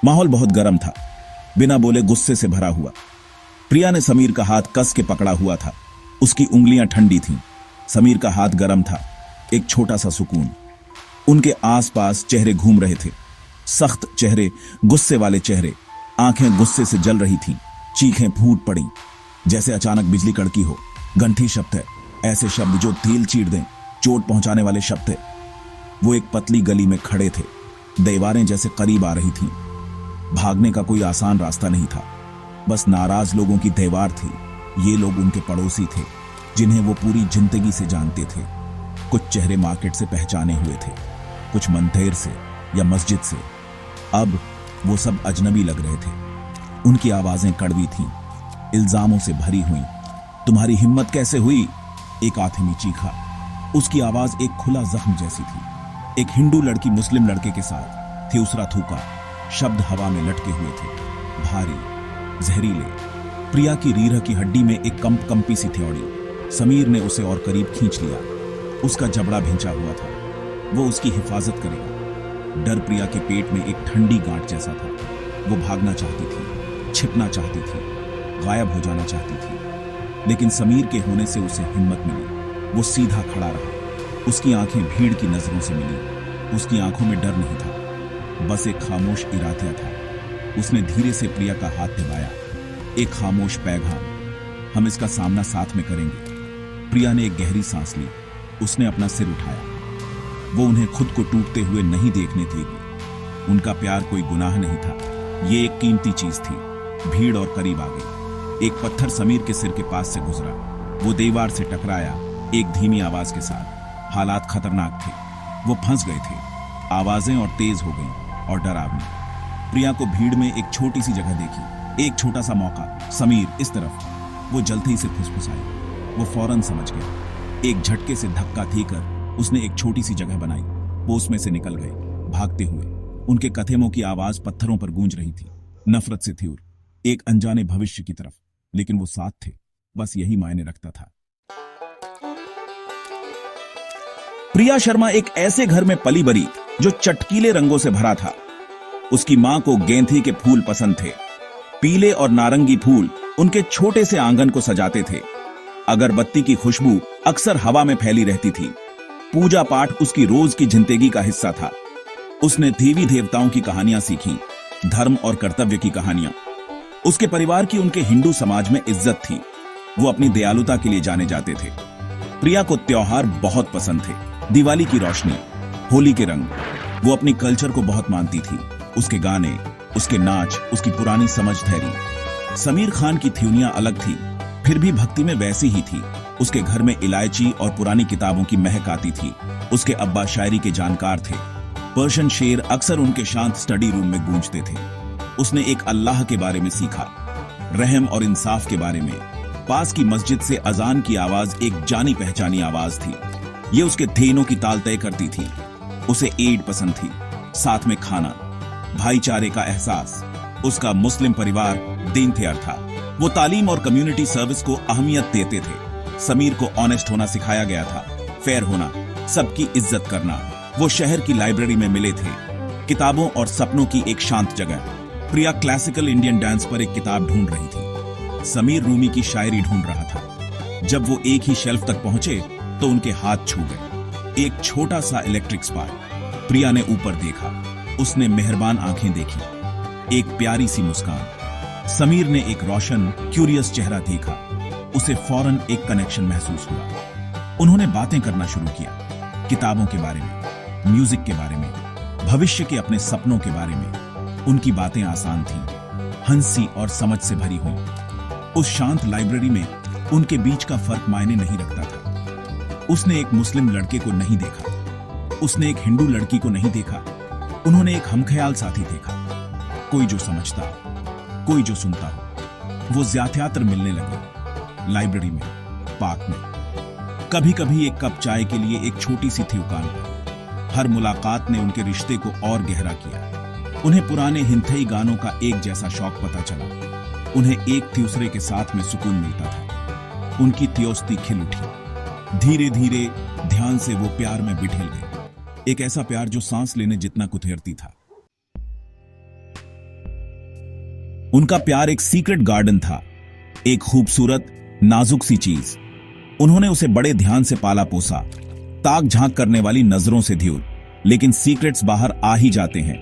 माहौल बहुत गर्म था, बिना बोले गुस्से से भरा हुआ। प्रिया ने समीर का हाथ कस के पकड़ा हुआ था। उसकी उंगलियां ठंडी थीं। समीर का हाथ गर्म था। एक छोटा सा सुकून। उनके आसपास चेहरे घूम रहे थे, सख्त चेहरे, गुस्से वाले चेहरे। आंखें गुस्से से जल रही थीं। चीखें फूट पड़ी जैसे अचानक बिजली कड़की हो। गंठी शब्द है, ऐसे शब्द जो दिल चीर दें, चोट पहुंचाने वाले शब्द है। वो एक पतली गली में खड़े थे। दीवारें जैसे करीब आ रही थीं। भागने का कोई आसान रास्ता नहीं था, बस नाराज लोगों की दीवार थी। ये लोग उनके पड़ोसी थे, जिन्हें वो पूरी जिंदगी से जानते थे। कुछ चेहरे मार्केट से पहचाने हुए थे, कुछ मंदिर से या मस्जिद से। अब वो सब अजनबी लग रहे थे। उनकी आवाजें कड़वी थीं, इल्जामों से भरी हुई। तुम्हारी हिम्मत कैसे हुई? एक आदमी चीखा। उसकी आवाज एक खुला जख्म जैसी थी। एक हिंदू लड़की मुस्लिम लड़के के साथ, थिउसरा थूका। शब्द हवा में लटके हुए थे, भारी, जहरीले। प्रिया की रीढ़ की हड्डी में एक कंपी सी थ्योड़ी। समीर ने उसे और करीब खींच लिया। उसका जबड़ा भिंचा हुआ था। वो उसकी हिफाजत करेगा। डर प्रिया के पेट में एक ठंडी गांठ जैसा था। वो भागना चाहती थी, छिपना चाहती थी, गायब हो जाना चाहती थी, लेकिन समीर के होने से उसे हिम्मत मिली। वो सीधा खड़ा रहा। उसकी आंखें भीड़ की नजरों से मिली। उसकी आंखों में डर नहीं था, बस एक खामोश इरादा था। उसने धीरे से प्रिया का हाथ दबाया। एक खामोश पैगाम, हम इसका सामना साथ में करेंगे। प्रिया ने एक गहरी सांस ली। उसने अपना सिर उठाया। वो उन्हें खुद को टूटते हुए नहीं देखने देगी। उनका प्यार कोई गुनाह नहीं था, ये एक कीमती चीज थी। भीड़ और करीब आ गई। एक पत्थर समीर के सिर के पास से गुजरा। वो दीवार से टकराया, एक धीमी आवाज के साथ। हालात खतरनाक थे। वो फंस गए थे। आवाजें और तेज हो गईं और डरावनी। प्रिया को भीड़ में एक छोटी सी जगह देखी, एक छोटा सा मौका। समीर इस तरफ। वो जलते ही से फुसफुसाई। वो फौरन समझ गया। एक झटके से धक्का देकर उसने एक छोटी सी जगह बनाई। वो उसमें से निकल गए, भागते हुए। उनके कथेमों की आवाज पत्थरों पर गूंज रही थी, नफरत से थी, एक अनजाने भविष्य की तरफ। लेकिन वो साथ थे, बस यही मायने रखता था। प्रिया शर्मा एक ऐसे घर में पली बड़ी जो चटकीले रंगों से भरा था। उसकी मां को गेंथी के फूल पसंद थे। पीले और नारंगी फूल उनके छोटे से आंगन को सजाते थे। अगरबत्ती की खुशबू अक्सर हवा में फैली रहती थी। पूजा पाठ उसकी रोज की जिंदगी का हिस्सा था। उसने देवी देवताओं की कहानियां सीखी, धर्म और कर्तव्य की कहानियां। उसके परिवार की उनके हिंदू समाज में इज्जत थी। वो अपनी दयालुता के लिए जाने जाते थे। प्रिया को त्योहार बहुत पसंद थे। दिवाली की रोशनी, होली के रंग। वो अपनी कल्चर को बहुत मानती थी। उसके गाने, उसके नाच, उसकी पुरानी समझ धैर्य। समीर खान की थ्यूनियां अलग थी, फिर भी भक्ति में वैसी ही थी। उसके घर में इलायची और पुरानी किताबों की महक आती थी। उसके अब्बा शायरी के जानकार थे। पर्शियन शेर अक्सर उनके शांत स्टडी रूम में गूंजते थे। उसने एक अल्लाह के बारे में सीखा, रहम और इंसाफ के बारे में। पास की मस्जिद से अजान की आवाज एक जानी पहचानी आवाज थी। ये उसके धेनों की ताल तय करती थी। उसे ईद पसंद थी, साथ में खाना, भाईचारे का एहसास। उसका मुस्लिम परिवार दीनदयाल था। वो तालीम और कम्युनिटी सर्विस को अहमियत देते थे। समीर को ऑनेस्ट होना सिखाया गया था, फेयर होना, सबकी इज्जत करना। वो शहर की लाइब्रेरी में मिले थे, किताबों और सपनों की एक शांत जगह। प्रिया क्लासिकल इंडियन डांस पर एक किताब ढूंढ रही थी। समीर रूमी की शायरी ढूंढ रहा था। जब वो एक ही शेल्फ तक पहुंचे तो उनके हाथ छू गए। एक छोटा सा इलेक्ट्रिक स्पार्क। प्रिया ने ऊपर देखा। उसने मेहरबान आंखें देखी, एक प्यारी सी मुस्कान। समीर ने एक रोशन, क्यूरियस चेहरा देखा। उसे फौरन एक कनेक्शन महसूस हुआ। उन्होंने बातें करना शुरू किया, किताबों के बारे में, म्यूजिक के बारे में, भविष्य के अपने सपनों के बारे में। उनकी बातें आसान थीं, हंसी और समझ से भरी हुई। उस शांत लाइब्रेरी में उनके बीच का फर्क मायने नहीं रखता था। उसने एक मुस्लिम लड़के को नहीं देखा, उसने एक हिंदू लड़की को नहीं देखा। उन्होंने एक हमख्याल साथी देखा, कोई जो समझता हो, कोई जो सुनता हो। वो ज्यादातर मिलने लगे, लाइब्रेरी में, पार्क में, कभी कभी एक कप चाय के लिए एक छोटी सी थी पर। हर मुलाकात ने उनके रिश्ते को और गहरा किया। उन्हें पुराने हिंथई गानों का एक जैसा शौक पता चला। उन्हें एक दूसरे के साथ में सुकून मिलता था। उनकी त्योस्ती खिल उठी। धीरे धीरे ध्यान से वो प्यार में बिठल गए। एक ऐसा प्यार जो सांस लेने जितना कुथेरती था। उनका प्यार एक सीक्रेट गार्डन था, एक खूबसूरत नाजुक सी चीज। उन्होंने उसे बड़े ध्यान से पाला पोसा, ताक झांक करने वाली नजरों से ध्यूर, लेकिन सीक्रेट्स बाहर आ ही जाते हैं,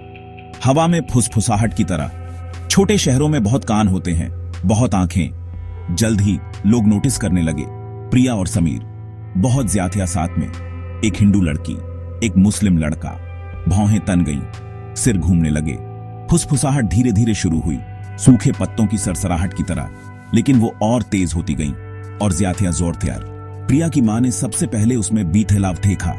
हवा में फुसफुसाहट की तरह। छोटे शहरों में बहुत कान होते हैं, बहुत आंखें। जल्द ही लोग नोटिस करने लगे, प्रिया और समीर बहुत ज्यादा साथ में। एक हिंदू लड़की, एक मुस्लिम लड़का। भौहें तन गईं, सिर घूमने लगे। फुसफुसाहट धीरे धीरे शुरू हुई, सूखे पत्तों की सरसराहट की तरह, लेकिन वो और तेज होती गईं और ज्यादा जोर त्यार। प्रिया की मां ने सबसे पहले उसमें बीथेलाव देखा,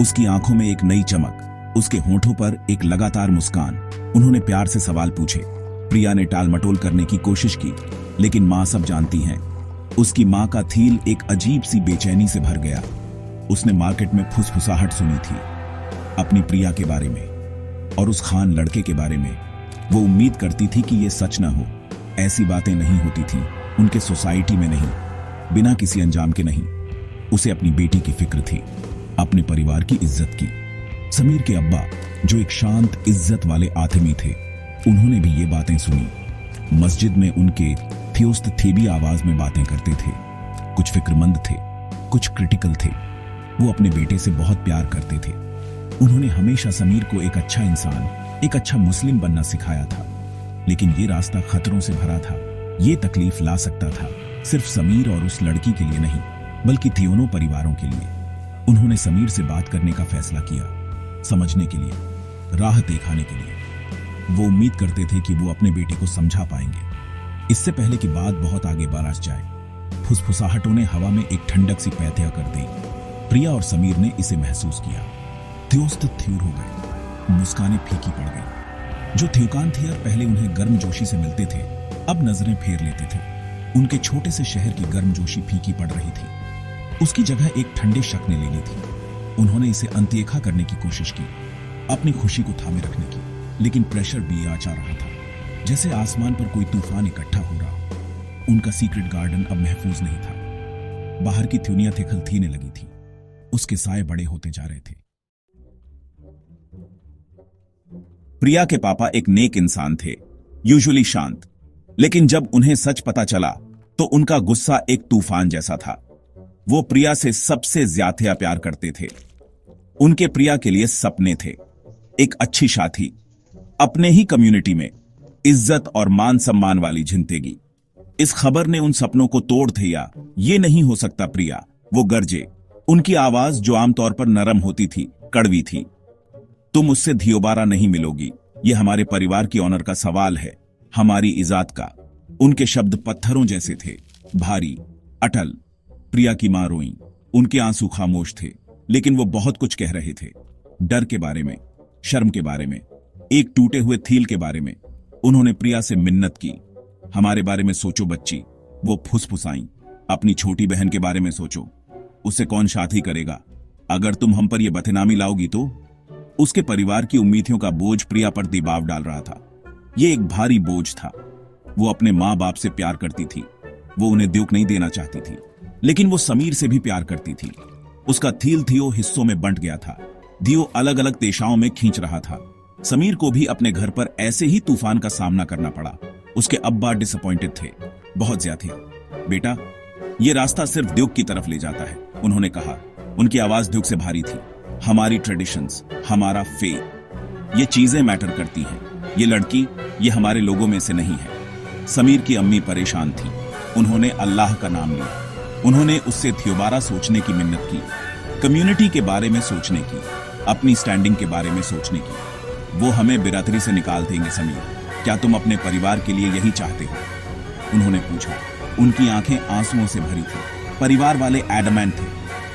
उसकी आंखों में एक नई चमक, उसके होंठों पर एक लगातार मुस्कान। उन्होंने प्यार से सवाल पूछे। प्रिया ने टाल मटोल करने की कोशिश की, लेकिन मां सब जानती हैं। उसकी मां का थील एक अजीब सी बेचैनी से भर गया। उसने मार्केट में फुसफुसाहट सुनी थी, अपनी प्रिया के बारे में और उस खान लड़के के बारे में। वो उम्मीद करती थी कि ये सच ना हो। ऐसी बातें नहीं होती थीं उनके सोसाइटी में, नहीं, बिना किसी अंजाम के नहीं। उसे अपनी बेटी की फिक्र थी, अपने परिवार की इज्जत की। समीर के अब्बा, जो एक शांत इज्जत वाले आदमी थे, उन्होंने भी ये बातें सुनी। मस्जिद में उनके थियोस्त थेबी आवाज में बातें करते थे। कुछ फिक्रमंद थे, कुछ क्रिटिकल थे। वो अपने बेटे से बहुत प्यार करते थे। उन्होंने हमेशा समीर को एक अच्छा इंसान, एक अच्छा मुस्लिम बनना सिखाया था। लेकिन ये रास्ता खतरों से भरा था। ये तकलीफ ला सकता था, सिर्फ समीर और उस लड़की के लिए नहीं, बल्कि तीनों परिवारों के लिए। उन्होंने समीर से बात करने का फैसला किया, समझने के लिए, राह दिखाने के लिए। वो उम्मीद करते थे कि वो अपने बेटे को समझा पाएंगे, इससे पहले कि बात बहुत आगे बढ़ जाए। फुसफुसाहटों ने हवा में एक ठंडक सी पैदा कर दी। प्रिया और समीर ने इसे महसूस किया। त्योस्त थ्यूर हो गए, मुस्कानें फीकी पड़ गई। जो थ्यूकान थियर पहले उन्हें गर्मजोशी से मिलते थे, अब नजरें फेर लेते थे। उनके छोटे से शहर की गर्मजोशी फीकी पड़ रही थी। उसकी जगह एक ठंडे शक ने ले ली थी। उन्होंने इसे अनदेखा करने की कोशिश की, अपनी खुशी को थामे रखने की, लेकिन प्रेशर भी आ जा रहा था, जैसे आसमान पर कोई तूफान इकट्ठा हो रहा हो। उनका सीक्रेट गार्डन अब महफूज नहीं था। बाहर की दुनिया थिखल थीने लगी थी, उसके साए बड़े होते जा रहे थे। प्रिया के पापा एक नेक इंसान थे, यूजुअली शांत, लेकिन जब उन्हें सच पता चला तो उनका गुस्सा एक तूफान जैसा था। वो प्रिया से सबसे ज्यादा प्यार करते थे। उनके प्रिया के लिए सपने थे, एक अच्छी शादी, अपने ही कम्युनिटी में इज्जत और मान सम्मान वाली जिंदगी। इस खबर ने उन सपनों को तोड़ दिया। ये नहीं हो सकता प्रिया, वो गरजे। उनकी आवाज, जो आमतौर पर नरम होती थी, कड़वी थी। तुम उससे धियोबारा नहीं मिलोगी। ये हमारे परिवार की ऑनर का सवाल है, हमारी इज्जत का। उनके शब्द पत्थरों जैसे थे, भारी, अटल। प्रिया की मां रोई, उनके आंसू खामोश थे, लेकिन वो बहुत कुछ कह रहे थे। डर के बारे में, शर्म के बारे में, एक टूटे हुए थील के बारे में। उन्होंने प्रिया से मिन्नत की, हमारे बारे में सोचो बच्ची। वो फुसफुसाई, अपनी छोटी बहन के बारे में सोचो, उससे कौन शादी करेगा? अगर तुम हम पर यह बदनामी लाओगी तो। उसके परिवार की उम्मीदों का बोझ प्रिया पर दबाव डाल रहा था। यह एक भारी बोझ था। वो अपने मां बाप से प्यार करती थी, वो उन्हें दुख नहीं देना चाहती थी, लेकिन वो समीर से भी प्यार करती थी। उसका थील थियो हिस्सों में बंट गया था, दियो अलग अलग दिशाओं में खींच रहा था। समीर को भी अपने घर पर ऐसे ही तूफान का सामना करना पड़ा। उसके अब्बा डिसअपॉइंटेड थे, बहुत ज्यादा। बेटा, ये रास्ता सिर्फ दुख की तरफ ले जाता है, उन्होंने कहा। उनकी आवाज दुख से भारी थी। हमारी ट्रेडिशंस, हमारा फेथ, ये चीजें मैटर करती हैं। ये लड़की, ये हमारे लोगों में से नहीं है। समीर की अम्मी परेशान थी। उन्होंने अल्लाह का नाम लिया। उन्होंने उससे दोबारा सोचने की मिन्नत की, कम्युनिटी के बारे में सोचने की, अपनी स्टैंडिंग के बारे में सोचने की। वो हमें बिरादरी से निकाल देंगे समीर, क्या तुम अपने परिवार के लिए यही चाहते हो? उन्होंने पूछा। उनकी आंखें आंसुओं से भरी थी। परिवार वाले एडमेंट थे।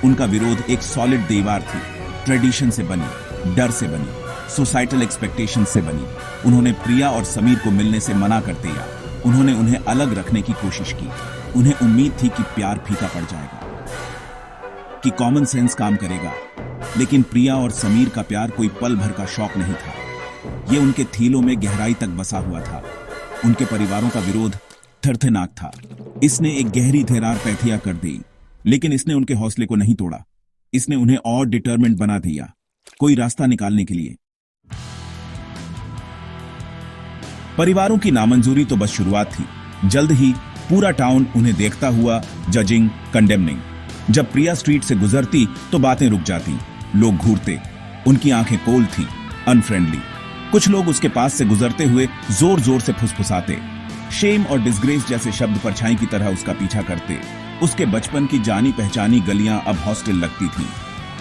उनका विरोध एक सॉलिड दीवार थी, ट्रेडिशन से बनी, डर से बनी, सोसाइटल एक्सपेक्टेशन से बनी। उन्होंने प्रिया और समीर को मिलने से मना कर दिया। उन्होंने उन्हें अलग रखने की कोशिश की। उन्हें उम्मीद थी कि प्यार फीका पड़ जाएगा, कि कॉमन सेंस काम करेगा। लेकिन प्रिया और समीर का प्यार कोई पल भर का शौक नहीं था। ये उनके थीलों में गहराई तक बसा हुआ था। उनके परिवारों का विरोध थरथनाक था। इसने एक गहरी दरार पैदा कर दी, लेकिन इसने उनके हौसले को नहीं तोड़ा। इसने उन्हें और डिटरमिन्ड बना दिया, कोई रास्ता निकालने के लिए। परिवारों की नामंजूरी तो बस शुरुआत थी। जल्द ही पूरा टाउन उन्हें देखता हुआ, जजिंग, कंडेमनिंग। जब प्रिया स्ट्रीट से गुजरती तो बातें रुक जाती, लोग घूरते, उनकी आंखें कोल्ड थी, अनफ्रेंडली। कुछ लोग उसके पास से गुजरते हुए जोर जोर से फुसफुसाते, शेम और डिसग्रेस जैसे शब्द परछाई की तरह उसका पीछा करते। उसके बचपन की जानी पहचानी गलियां अब हॉस्टल लगती थीं,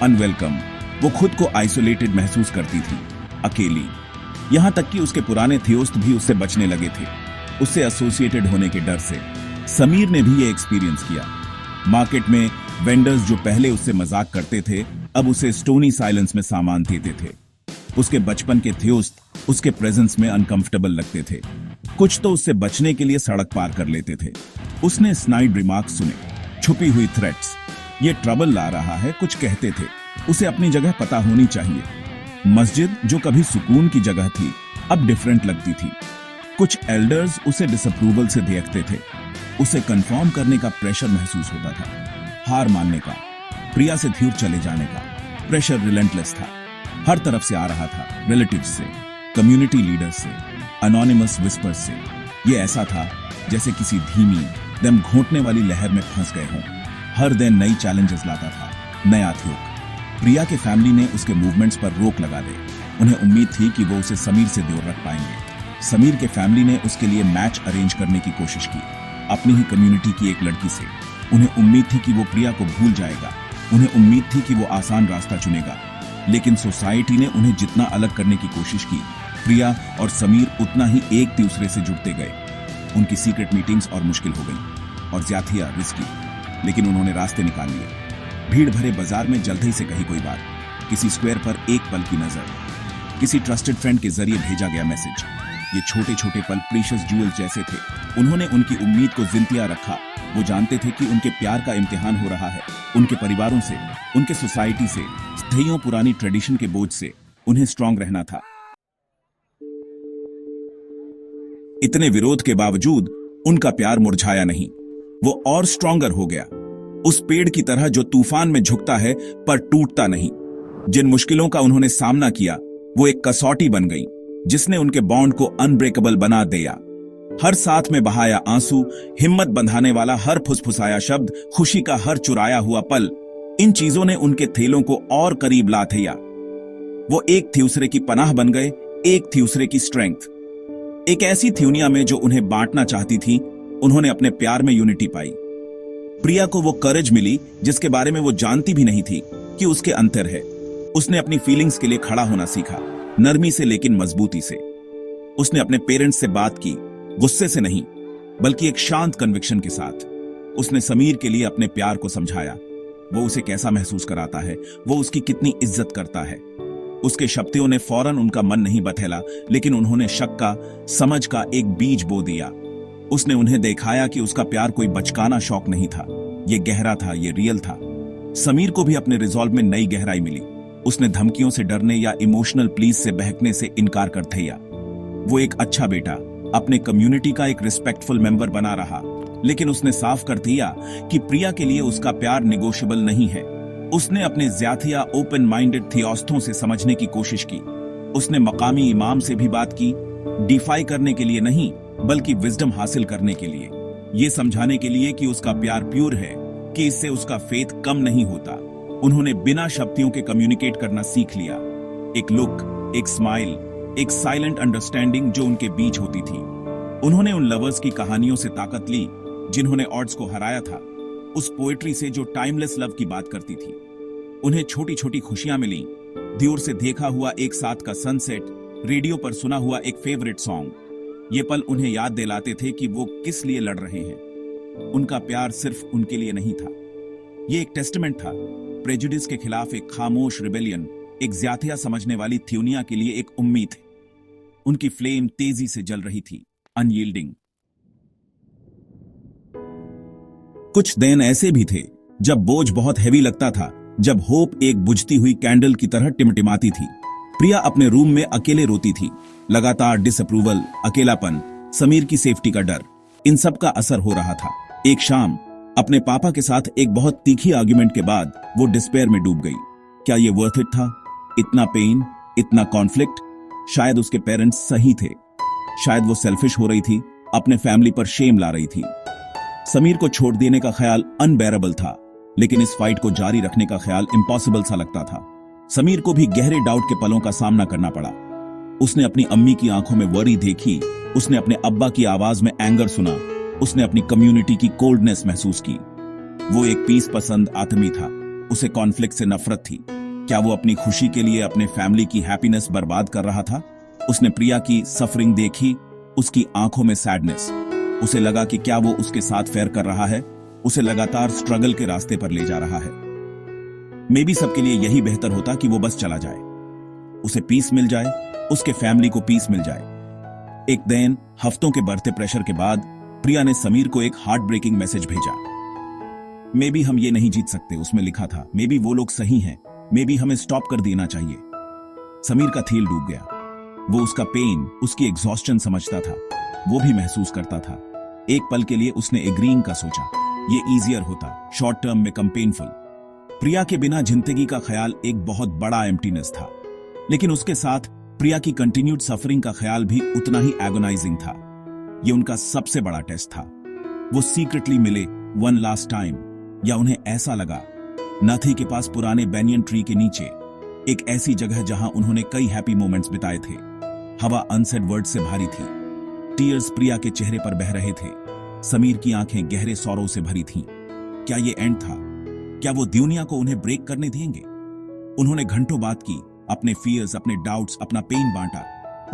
अनवेलकम। वो खुद को आइसोलेटेड महसूस करती थी, अकेली। यहां तक कि उसके पुराने थियोस्त भी उससे बचने लगे थे, उससे एसोसिएटेड होने के डर से। समीर ने भी ये एक्सपीरियंस किया। मार्केट में वेंडर्स जो पहले उससे मजाक करते थे, अब उसे स्टोनी साइलेंस में सामान देते थे। उसके बचपन के थियोस्त उसके प्रेजेंस में अनकंफर्टेबल लगते थे। कुछ तो उससे बचने के लिए सड़क पार कर लेते थे। उसने स्नाइड रिमार्क्स सुने, छुपी हुई थ्रेट्स, ये ट्रबल ला रहा है, कुछ कहते थे। उसे अपनी जगह पता होनी चाहिए। मस्जिद जो कभी सुकून की जगह थी, अब डिफरेंट लगती थी। कुछ एल्डर्स उसे डिसअप्रूवल से देखते थे। उसे कंफर्म करने का प्रेशर महसूस होता था, हार मानने का, प्रिया से दूर चले जाने का। प्रेशर रिलेंटलेस था, हर तरफ से आ रहा था, रिलेटिव्स से, कम्युनिटी लीडर्स से, अनोनिमस विस्पर्स से। ये ऐसा था जैसे किसी धीमी दम घोंटने वाली लहर में फंस गए हों। हर दिन नई चैलेंजेस लाता था, नया थ्योक। प्रिया के फैमिली ने उसके मूवमेंट्स पर रोक लगा दी। उन्हें उम्मीद थी कि वो उसे समीर से दूर रख पाएंगे। समीर के फैमिली ने उसके लिए मैच अरेंज करने की कोशिश की, अपनी ही कम्युनिटी की एक लड़की से। उन्हें उम्मीद थी कि वो प्रिया को भूल जाएगा, उन्हें उम्मीद थी कि वो आसान रास्ता चुनेगा। लेकिन सोसाइटी ने उन्हें जितना अलग करने की कोशिश की, प्रिया और समीर उतना ही एक दूसरे से जुड़ते गए। उनकी सीक्रेट मीटिंग्स और मुश्किल हो गई, और ज्यादतियां रिस्की, लेकिन उन्होंने रास्ते निकाल लिए। भीड़ भरे बाजार में जल्दी से कही कोई बात, किसी स्क्वायर पर एक पल की नजर, किसी ट्रस्टेड फ्रेंड के जरिए भेजा गया मैसेज। ये छोटे छोटे पल प्रीशियस ज्यूल जैसे थे। उन्होंने उनकी उम्मीद को जिंदा रखा। वो जानते थे कि उनके प्यार का इम्तिहान हो रहा है, उनके परिवारों से, उनके सोसाइटी से, सदियों पुरानी ट्रेडिशन के बोझ से। उन्हें स्ट्रांग रहना था। इतने विरोध के बावजूद उनका प्यार मुरझाया नहीं, वो और स्ट्रांगर हो गया। उस पेड़ की तरह जो तूफान में झुकता है पर टूटता नहीं। जिन मुश्किलों का उन्होंने सामना किया, वो एक कसौटी बन गई जिसने उनके बॉन्ड को अनब्रेकेबल बना दिया। हर साथ में बहाया आंसू, हिम्मत बंधाने वाला हर फुसफुसाया शब्द, खुशी का हर चुराया हुआ पल, इन चीजों ने उनके थेलों को और करीब ला दिया। वो एक दूसरे की पनाह बन गए, एक दूसरे की स्ट्रेंथ। एक ऐसी थ्यूनिया में जो उन्हें बांटना चाहती थी, उन्होंने अपने प्यार में यूनिटी पाई। प्रिया को वो करेज मिली जिसके बारे में वो जानती भी नहीं थी कि उसके अंतर है। उसने अपनी फीलिंग्स के लिए खड़ा होना सीखा, नरमी से लेकिन मजबूती से। उसने अपने पेरेंट्स से बात की, गुस्से से नहीं बल्कि एक शांत कन्विक्शन के साथ। उसने समीर के लिए अपने प्यार को समझाया, वो उसे कैसा महसूस कराता है, वो उसकी कितनी इज्जत करता है। उसके शब्दों ने फौरन उनका मन नहीं बथेला, लेकिन उन्होंने शक का, समझ का एक बीज बो दिया। उसने उन्हें दिखाया कि उसका प्यार कोई बचकाना शौक नहीं था, ये गहरा था, ये रियल था। समीर को भी अपने रिजॉल्व में नई गहराई मिली। उसने धमकियों से डरने या इमोशनल प्लीज से बहकने से इनकार कर दिया। वो एक अच्छा बेटा, अपने कम्युनिटी का एक रिस्पेक्टफुल मेंबर बना रहा। लेकिन उसने साफ कर दिया कि प्रिया के लिए उसका प्यार निगोशिएबल नहीं है। उसने अपने ज्याथिया ओपन माइंडेड थियोस्थों से समझने की कोशिश की। उसने मकामी इमाम से भी बात की, डिफाई करने के लिए नहीं बल्कि विजडम हासिल करने के लिए, ये समझाने के लिए कि उसका प्यार प्योर है, कि इससे उसका फेथ कम नहीं होता। उन्होंने बिना शब्दों के कम्युनिकेट करना सीख लिया। एक लुक, एक स्माइल, एक साइलेंट अंडरस्टैंडिंग जो उनके बीच होती थी। उन्होंने उन लवर्स की कहानियों से ताकत ली जिन्होंने ऑड्स को हराया था, उस पोएट्री से जो टाइमलेस लव की बात करती थी। उन्हें छोटी छोटी खुशियां मिली, दूर से देखा हुआ एक साथ का सनसेट, रेडियो पर सुना हुआ एक फेवरेट सॉन्ग। ये पल उन्हें याद दिलाते थे कि वो किस लिए लड़ रहे हैं। उनका प्यार सिर्फ उनके लिए नहीं था, ये एक टेस्टमेंट था, प्रेजुडिस के खिलाफ एक खामोश रिबेलियन, एक ज्याथिया समझने वाली थ्यूनिया के लिए एक उम्मीद। उनकी फ्लेम तेजी से जल रही थी, अनयील्डिंग। कुछ दिन ऐसे भी थे जब बोझ बहुत हैवी लगता था, जब होप एक बुझती हुई कैंडल की तरह टिमटिमाती थी। प्रिया अपने रूम में अकेले रोती थी। लगातार डिसअप्रूवल, अकेलापन, समीर की सेफ्टी का डर, इन सब का असर हो रहा था। एक शाम अपने पापा के साथ एक बहुत तीखी आर्ग्यूमेंट के बाद वो डिस्पेयर में डूब गई। क्या ये वर्थ इट था? इतना पेन, इतना कॉन्फ्लिक्ट? शायद उसके पेरेंट्स सही थे। शायद वो सेल्फिश हो रही थी, अपने फैमिली पर शेम ला रही थी। समीर को छोड़ देने का ख्याल अनबेरेबल था, लेकिन इस फाइट को जारी रखने का ख्याल इम्पॉसिबल सा लगता था। समीर को भी गहरे डाउट के पलों का सामना करना पड़ा। उसने अपनी अम्मी की आंखों में वरी देखी, उसने अपने अब्बा की आवाज में एंगर सुना, उसने अपनी कम्युनिटी की कोल्डनेस महसूस की। वो एक पीस पसंद आदमी था, उसे कॉन्फ्लिक्ट से नफरत थी। क्या वो अपनी खुशी के लिए अपने फैमिली की हैप्पीनेस बर्बाद कर रहा था? उसने प्रिया की सफरिंग देखी, उसकी आंखों में सैडनेस। उसे लगा कि क्या वो उसके साथ फेयर कर रहा है, उसे लगातार स्ट्रगल के रास्ते पर ले जा रहा है। मे बी सबके लिए यही बेहतर होता कि वो बस चला जाए, उसे पीस मिल जाए, उसके फैमिली को पीस मिल जाए। एक दिन हफ्तों के बढ़ते प्रेशर के बाद प्रिया ने समीर को एक हार्ट ब्रेकिंग मैसेज भेजा। मे बी हम ये नहीं जीत सकते, उसमें लिखा था। मे बी वो लोग सही हैं, मे बी हमें स्टॉप कर देना चाहिए। समीर का दिल डूब गया। वो उसका पेन, उसकी एग्जॉस्शन समझता था, वो भी महसूस करता था। एक पल के लिए उसने एग्रीइंग का सोचा, ये इजियर होता, शॉर्ट टर्म में कम पेनफुल। प्रिया के बिना जिंदगी का ख्याल एक बहुत बड़ा एम्प्टीनेस था, लेकिन उसके साथ प्रिया की कंटिन्यूड सफरिंग का ख्याल भी उतना ही एगोनाइजिंग था। ये उनका सबसे बड़ा टेस्ट था। वो सीक्रेटली मिले वन लास्ट टाइम, या उन्हें ऐसा लगा नथी के पास पुराने बैनियन ट्री के नीचे, एक ऐसी जगह जहां उन्होंने कई हैप्पी मोमेंट्स बिताए थे। हवा अनसेड वर्ड से भारी थी, टीयर्स प्रिया के चेहरे पर बह रहे थे, समीर की आंखें गहरे सौरों से भरी थीं। क्या ये एंड था? क्या वो दुनिया को उन्हें ब्रेक करने देंगे? उन्होंने घंटों बात की, अपने फियर्स, अपने डाउट्स, अपना पेन बांटा।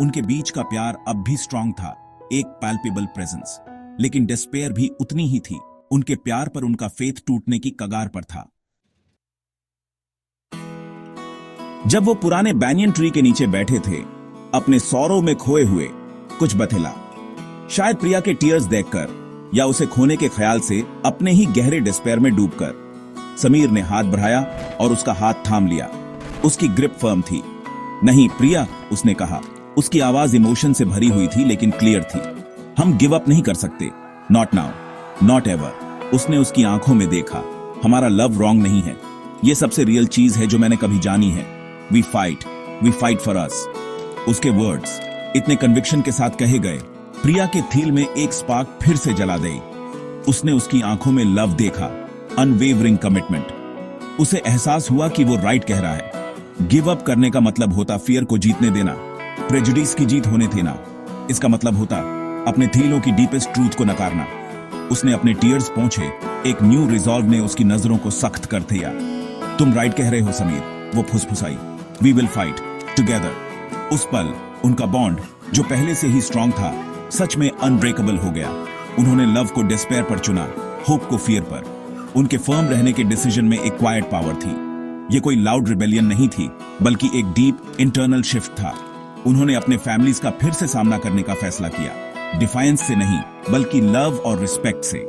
उनके बीच का प्यार अब भी स्ट्रांग था, एक पैल्पेबल प्रेजेंस। लेकिन डिस्पेयर भी उतनी ही थी। उनके प्यार पर उनका फेथ टूटने की कगार पर था। जब वो पुराने बैनियन ट्री के नीचे बैठे थे, अपने सौरों में खोए हुए, कुछ बथेला, शायद प्रिया के टीयर्स देखकर या उसे खोने के ख्याल से अपने ही गहरे डिस्पेयर में डूबकर, समीर ने हाथ बढ़ाया और उसका हाथ थाम लिया। उसकी ग्रिप फर्म थी। नहीं प्रिया, उसने कहा। उसकी आवाज इमोशन से भरी हुई थी लेकिन क्लियर थी। हम गिव अप नहीं कर सकते, नॉट नाउ, नॉट एवर। उसने उसकी आंखों में देखा। हमारा लव रॉन्ग नहीं है, यह सबसे रियल चीज है जो मैंने कभी जानी है। We fight for us. उसके वर्ड्स इतने कन्विक्शन के साथ कहे गए, प्रिया के दिल में एक स्पार्क फिर से जला गई। उसने उसकी आंखों में लव देखा, अनवेवरिंग कमिटमेंट। उसे एहसास हुआ कि वो राइट कह रहा है। गिव अप करने का मतलब होता फियर को जीतने देना, प्रेजुडिस की जीत होने देना। इसका मतलब होता अपने दिलों की डीपेस्ट ट्रूथ को नकारना। उसने अपने टीयर्स पोंछे, एक न्यू रिजॉल्व ने उसकी नजरों को सख्त कर दिया। तुम राइट कह रहे हो समीर, वो फुसफुसाई। We will fight together. उस पल उनका बॉन्ड, जो पहले से ही स्ट्रांग था, सच में अनब्रेकेबल हो गया। उन्होंने लव को डिस्पेयर पर चुना, होप को फियर पर। उनके फर्म रहने के डिसीजन में एक क्वाइट पावर थी। ये कोई लाउड रिबेलियन नहीं थी, बल्कि एक डीप इंटरनल शिफ्ट था। उन्होंने अपने फैमिलीज का फिर से सामना करने का फैसला किया, डिफायंस से नहीं बल्कि लव और रिस्पेक्ट से।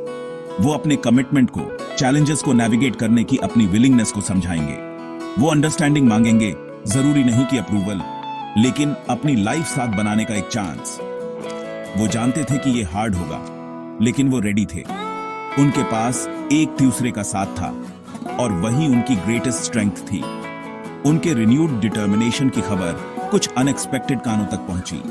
वो अपने कमिटमेंट को, चैलेंजेस को नेविगेट करने की अपनी विलिंगनेस को समझाएंगे। वो अंडरस्टैंडिंग मांगेंगे, जरूरी नहीं कि अप्रूवल, लेकिन अपनी लाइफ साथ बनाने का एक चांस। वो जानते थे कि ये हार्ड होगा, लेकिन वो रेडी थे। उनके पास एक दूसरे का साथ था और वही उनकी ग्रेटेस्ट स्ट्रेंथ थी। उनके रिन्यूड डिटर्मिनेशन की खबर कुछ अनएक्सपेक्टेड कानों तक पहुंची।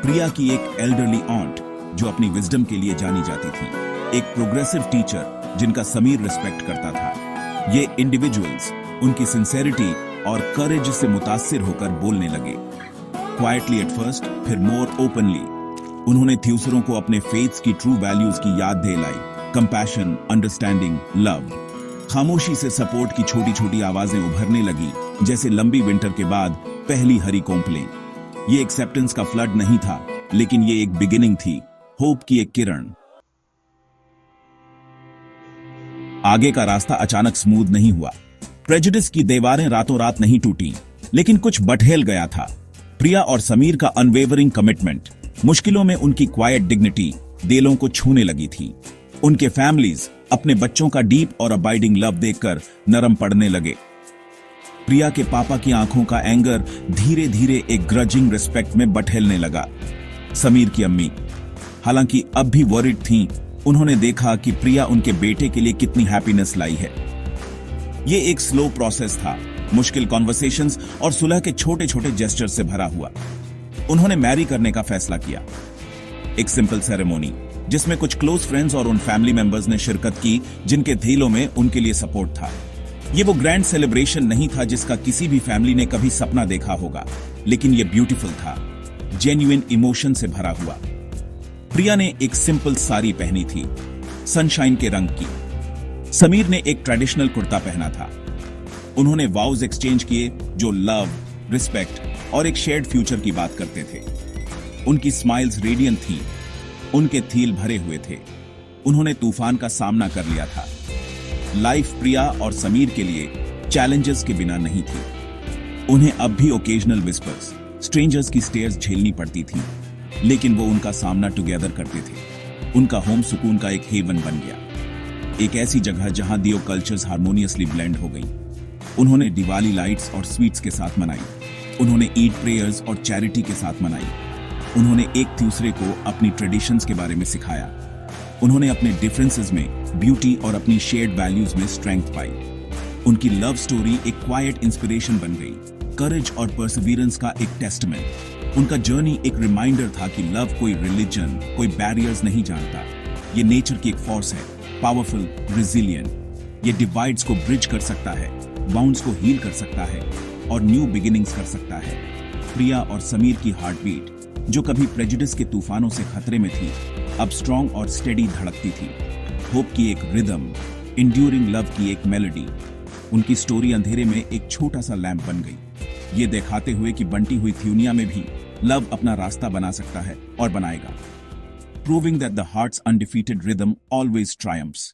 प्रिया की एक एल्डरली ऑन्ट, जो अपनी विजडम के लिए जानी जाती थी, एक प्रोग्रेसिव टीचर जिनका समीर रिस्पेक्ट करता था। ये इंडिविजुअल्स उनकी सिंसेरिटी और करेज से मुतासिर होकर बोलने लगे। क्वाइटली एट फर्स्ट, फिर मोर ओपनली। उन्होंने दूसरों को अपने फेथ्स की ट्रू वैल्यूज की याद दिलाई, कंपैशन, अंडरस्टैंडिंग, लव। खामोशी से सपोर्ट की छोटी छोटी आवाजें उभरने लगी, जैसे लंबी विंटर के बाद पहली हरी कोंपलें। ये एक्सेप्टेंस का फ्लड नहीं था, लेकिन ये एक बिगिनिंग थी, होप की एक किरण। आगे का रास्ता अचानक स्मूथ नहीं हुआ। प्रेजुडिस की दीवारें रातों रात नहीं टूटी, लेकिन कुछ बटहेल गया था। प्रिया और समीर का अनवेवरिंग कमिटमेंट, मुश्किलों में उनकी क्वाइट डिग्निटी दिलों को छूने लगी थी। उनके फैमिलीज अपने बच्चों का डीप और अबाइडिंग लव देखकर नरम पड़ने लगे। प्रिया के पापा की आंखों का एंगर धीरे धीरे एक ग्रजिंग रिस्पेक्ट में बटहेलने लगा। समीर की अम्मी, हालांकि अब भी वरिड थीं, उन्होंने देखा कि प्रिया उनके बेटे के लिए कितनी हैप्पीनेस लाई है। ये एक स्लो प्रोसेस था, मुश्किल कॉन्वर्सेशंस और सुलह के छोटे छोटे जेस्चर से भरा हुआ। उन्होंने मैरी करने का फैसला किया, एक सिंपल सेरेमोनी जिसमें कुछ क्लोज फ्रेंड्स और उन फैमिली मेंबर्स ने शिरकत की जिनके दिलों में उनके लिए सपोर्ट था। ये वो ग्रैंड सेलिब्रेशन नहीं था जिसका किसी भी फैमिली ने कभी सपना देखा होगा, लेकिन ये ब्यूटीफुल था, जेन्युइन इमोशन से भरा हुआ। प्रिया ने एक सिंपल साड़ी पहनी थी, सनशाइन के रंग की। समीर ने एक ट्रेडिशनल कुर्ता पहना था। उन्होंने वाउज एक्सचेंज किए जो लव, रिस्पेक्ट और एक शेयर्ड फ्यूचर की बात करते थे। उनकी स्माइल्स रेडियंट थी, उनके थील भरे हुए थे। उन्होंने तूफान का सामना कर लिया था। लाइफ प्रिया और समीर के लिए चैलेंजेस के बिना नहीं थी। उन्हें अब भी ओकेजनल विस्पर्स, स्ट्रेंजर्स की स्टेयर्स झेलनी पड़ती थी, लेकिन वो उनका सामना टुगेदर करते थे। उनका होम सुकून का एक हेवन बन गया, एक ऐसी जगह जहां दियो कल्चर्स हार्मोनियसली ब्लेंड हो गई। उन्होंने दिवाली लाइट्स और स्वीट्स के साथ मनाई। उन्होंने ईद प्रेयर्स और चैरिटी के साथ मनाई। उन्होंने एक दूसरे को अपनी ट्रेडिशंस के बारे में सिखाया। उन्होंने अपने डिफरेंसेस में ब्यूटी और अपनी शेयर्ड वैल्यूज में स्ट्रेंथ पाई। उनकी लव स्टोरी एक क्वाइट इंस्पिरेशन बन गई, करेज और परसिवियरेंस का एक टेस्टमेंट। उनका जर्नी एक रिमाइंडर था कि लव कोई रिलीजन, कोई बैरियर्स नहीं जानता। ये नेचर की एक फोर्स है, पावरफुल, रिजिलियंट। ये डिवाइड्स को ब्रिज कर सकता है, बाउंड्स को हील कर सकता है और न्यू बिगिनिंग्स कर सकता है। प्रिया और समीर की हार्टबीट, जो कभी प्रेजुडिस के तूफानों से खतरे में थी, अब स्ट्रॉन्ग और स्टेडी धड़कती थी। होप की एक रिदम, इंड्यूरिंग लव की एक मेलोडी। उनकी स्टोरी अंधेरे में एक छोटा सा लैंप बन गई, ये दिखाते हुए कि बंटी हुई दुनिया में भी लव अपना रास्ता बना सकता है और बनाएगा। Proving that the hearts undefeated rhythm always triumphs.